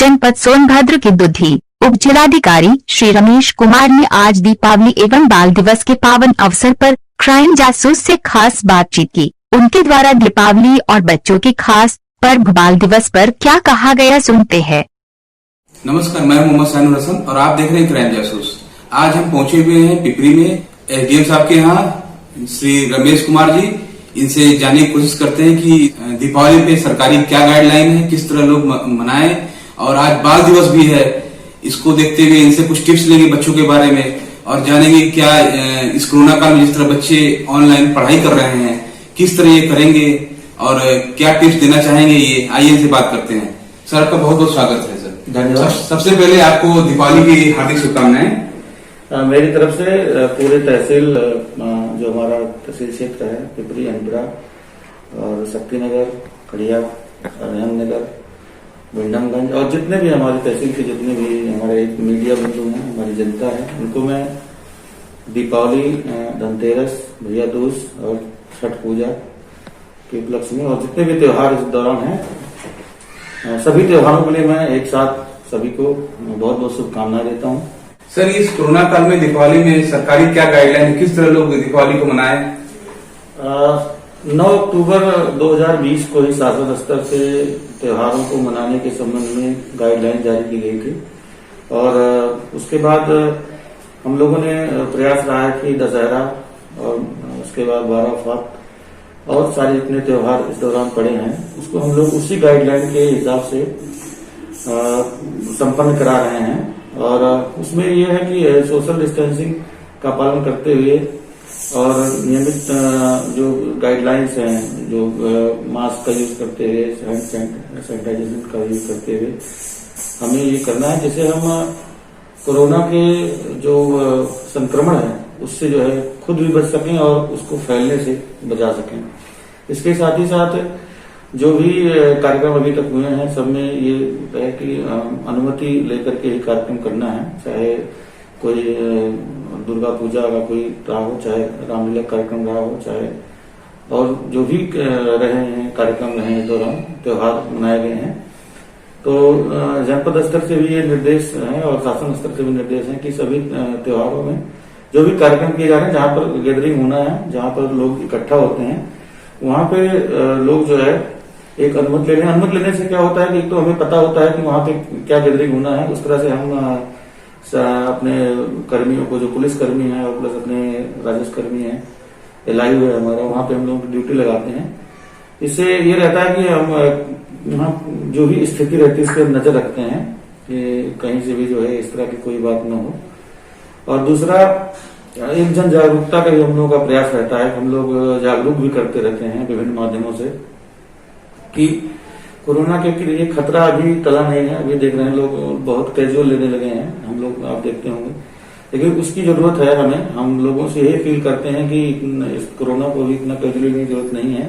जनपद सोनभद्र के दुधी उप जिलाधिकारी श्री रमेश कुमार ने आज दीपावली एवं बाल दिवस के पावन अवसर पर क्राइम जासूस से खास बातचीत की। उनके द्वारा दीपावली और बच्चों के खास पर्व बाल दिवस पर क्या कहा गया, सुनते हैं। नमस्कार, मैं मोहम्मद सानुर हसन और आप देख रहे हैं क्राइम जासूस। आज हम पहुंचे हुए हैं पिपरी में एसडीएम साहब के यहाँ श्री रमेश कुमार जी। इनसे जानने की कोशिश करते हैं कि दीपावली पे सरकारी क्या गाइडलाइन है, किस तरह लोग मनाएं, और आज बाल दिवस भी है। इसको देखते हुए इनसे कुछ टिप्स लेंगे बच्चों के बारे में और जानेंगे क्या इस कोरोना काल में जिस तरह बच्चे ऑनलाइन पढ़ाई कर रहे हैं किस तरह ये करेंगे और क्या टिप्स देना चाहेंगे। ये आइए इनसे बात करते हैं। सर, आपका बहुत बहुत स्वागत है। सर, धन्यवाद। सबसे पहले आपको दीपावली की हार्दिक शुभकामनाएं। मेरी तरफ से पूरे तहसील जो हमारा तहसील क्षेत्र है पिपरी, अनपुरा और शक्तिनगर, खड़िया, नगर, बिंडमगंज और जितने भी हमारी तहसील के जितने भी हमारे मीडिया बंधु हैं, हमारी जनता है, उनको मैं दीपावली, धनतेरस, भैया दूज और छठ पूजा के उपलक्ष्य में और जितने भी त्योहार इस दौरान हैं, सभी त्योहारों के लिए मैं एक साथ सभी को बहुत बहुत शुभकामनाएं देता हूं। सर, इस कोरोना काल में दीपावली में सरकारी क्या गाइडलाइन है, किस तरह लोग दीपावली को मनाएं? 9 अक्टूबर 2020 को ही शासन स्तर से त्योहारों को मनाने के संबंध में गाइडलाइन जारी की गई थी और उसके बाद हम लोगों ने प्रयास रहा है कि दशहरा और उसके बाद 12 फात और सारे जितने त्योहार इस दौरान पड़े हैं उसको हम लोग उसी गाइडलाइन के हिसाब से संपन्न करा रहे हैं। और उसमें यह है कि सोशल डिस्टेंसिंग का पालन करते हुए और नियमित जो गाइडलाइंस हैं, जो मास्क का यूज करते हुए, हैंड सैनिटाइजेशन का यूज करते हुए हमें ये करना है, जिससे हम कोरोना के जो संक्रमण है उससे जो है खुद भी बच सकें और उसको फैलने से बचा सकें। इसके साथ ही साथ जो भी कार्यक्रम अभी तक हुए हैं सब में ये है कि अनुमति लेकर के ही कार्यक्रम करना है, चाहे कोई दुर्गा पूजा का कोई रहा हो, चाहे रामलीला कार्यक्रम रहा हो, चाहे और जो भी रहे हैं कार्यक्रम रहे हैं इस दौरान त्योहार मनाए गए हैं। तो जनपद स्तर से भी ये निर्देश हैं और शासन स्तर से भी निर्देश हैं कि सभी त्योहारों में जो भी कार्यक्रम किए जा रहे हैं, जहां पर गैदरिंग होना है, जहां पर लोग इकट्ठा होते हैं, वहां पे लोग जो है एक अनुमति ले लें। अनुमति लेने से क्या होता है कि एक तो हमें पता होता है कि वहां पे क्या गैदरिंग होना है, उस तरह से हम अपने कर्मियों को, जो पुलिस कर्मी है और प्लस अपने राजस्व कर्मी है, एलआईयू है हमारा, वहां पे हम लोग ड्यूटी लगाते हैं। इससे ये रहता है कि हम वहां जो भी स्थिति रहती है इस पर नजर रखते हैं कि कहीं से भी जो है इस तरह की कोई बात न हो। और दूसरा, एक जन जागरूकता का भी हम लोगों का प्रयास रहता है। हम लोग जागरूक भी करते रहते हैं विभिन्न माध्यमों से कि कोरोना के लिए खतरा अभी टला नहीं है। अभी देख रहे हैं लोग बहुत कैजुअल लेने लगे हैं, हम लोग आप देखते होंगे, लेकिन उसकी जरूरत है हमें। हम लोगों से यही फील करते हैं कि इस कोरोना को भी इतना कैजुअल लेने की जरूरत नहीं है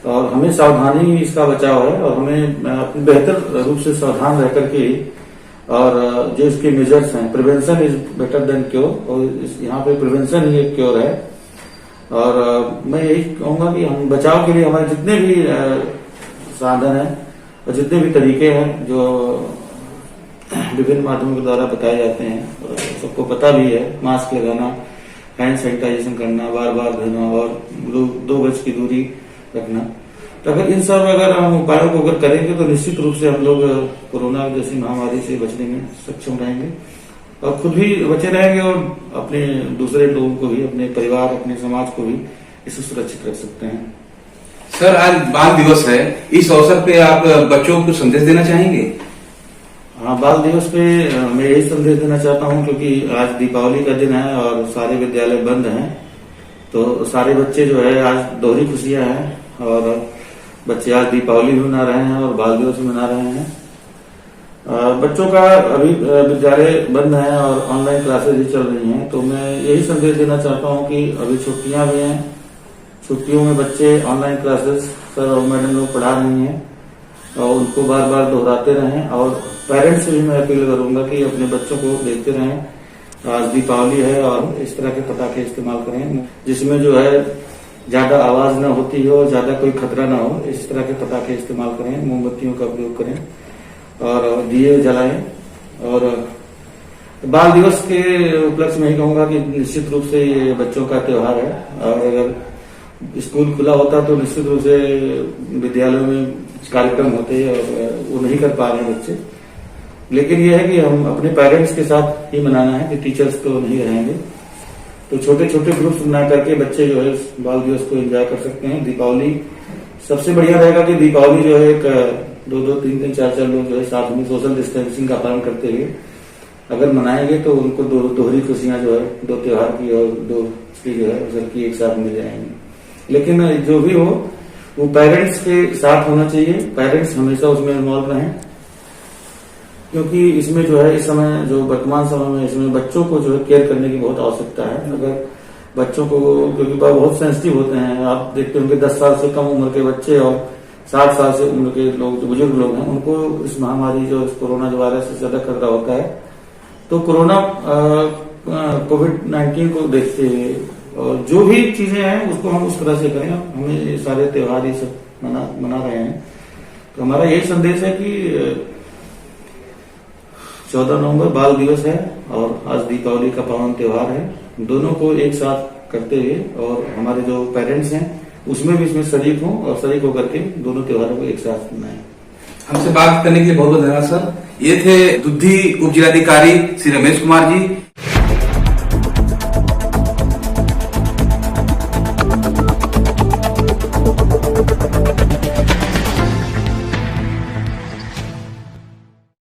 और हमें सावधानी ही इसका बचाव है और हमें बेहतर रूप से सावधान रह करके और जो इसके मेजर्स हैं, prevention is better than cure, और यहाँ पे प्रिवेंशन ही एक क्योर है। और मैं यही कहूंगा कि हम बचाव के लिए हमारे जितने भी साधन है और जितने भी तरीके हैं जो विभिन्न माध्यमों के द्वारा बताए जाते हैं, सबको पता भी है, मास्क लगाना, हैंड सैनिटाइजेशन करना, बार बार धोना और 2 गज की दूरी रखना। तो अगर इन सब हम उपायों को अगर करेंगे तो निश्चित रूप से हम लोग कोरोना जैसी महामारी से बचने में सक्षम रहेंगे और खुद भी बचे रहेंगे और अपने दूसरे लोगों को भी, अपने परिवार, अपने समाज को भी इससे सुरक्षित रख सकते हैं। सर, आज बाल दिवस है, इस अवसर पे आप बच्चों को संदेश देना चाहेंगे? हाँ, बाल दिवस पे मैं यही संदेश देना चाहता हूँ क्योंकि आज दीपावली का दिन है और सारे विद्यालय बंद हैं, तो सारे बच्चे जो है आज दोहरी खुशियां हैं और बच्चे आज दीपावली भी मना रहे हैं और बाल दिवस भी मना रहे हैं। बच्चों का अभी विद्यालय बंद है और ऑनलाइन क्लासेज भी चल रही हैं, तो मैं यही संदेश देना चाहता हूँ कि अभी छुट्टियां भी हैं, छुट्टियों में बच्चे ऑनलाइन क्लासेस सर और मैडम लोग पढ़ा रही हैं और उनको बार बार दोहराते रहें और पेरेंट्स से भी मैं अपील करूंगा कि अपने बच्चों को देखते रहें। आज दीपावली है और इस तरह के पटाखे इस्तेमाल करें जिसमें जो है ज्यादा आवाज न होती हो, ज्यादा कोई खतरा ना हो, इस तरह के पटाखे इस्तेमाल करें, मोमबत्तियों का उपयोग करें और दिए जलाएं। और बाल दिवस के उपलक्ष्य में ही कहूंगा कि निश्चित रूप से ये बच्चों का त्योहार है, और अगर स्कूल खुला होता तो निश्चित रूप से विद्यालयों में कार्यक्रम होते और वो नहीं कर पा रहे हैं बच्चे। लेकिन ये है कि हम अपने पेरेंट्स के साथ ही मनाना है कि टीचर्स तो नहीं रहेंगे, तो छोटे छोटे ग्रुप्स बना करके बच्चे जो है बाल दिवस को एंजॉय कर सकते हैं। दीपावली सबसे बढ़िया रहेगा कि दीपावली जो है एक 2-2, 3-3, 4-4 लोग जो है साथ में सोशल डिस्टेंसिंग का पालन करते हुए अगर मनाएंगे तो उनको दोहरी खुशियां जो है, दो त्योहार की और दो की जो है अवसर की एक साथ मिल जाएंगी। लेकिन जो भी हो वो पेरेंट्स के साथ होना चाहिए, पेरेंट्स हमेशा उसमें इन्वॉल्व रहें, क्योंकि इसमें जो है इस समय जो वर्तमान समय में इसमें बच्चों को जो है केयर करने की बहुत आवश्यकता है। अगर बच्चों को, क्योंकि बहुत सेंसिटिव होते हैं, आप देखते होंगे 10 साल से कम उम्र के बच्चे और 60 साल से उम्र के लोग, जो बुजुर्ग लोग हैं, उनको इस महामारी जो इस कोरोना जो वायरस से ज्यादा खतरा होता है। तो कोरोना कोविड-19 को देखते हुए और जो भी चीजें हैं उसको हम उस तरह से करें। हमें ये सारे त्योहार ये सब मना रहे हैं, तो हमारा यही संदेश है कि 14 नवंबर बाल दिवस है और आज दीपावली का पावन त्योहार है। दोनों को एक साथ करते हुए और हमारे जो पेरेंट्स हैं उसमें भी इसमें शरीक हों और शरीक होकर के दोनों त्योहारों को एक साथ मनाएं। हमसे बात करने के लिए बहुत बहुत धन्यवाद सर। ये थे दुद्धी उप जिलाधिकारी श्री रमेश कुमार जी।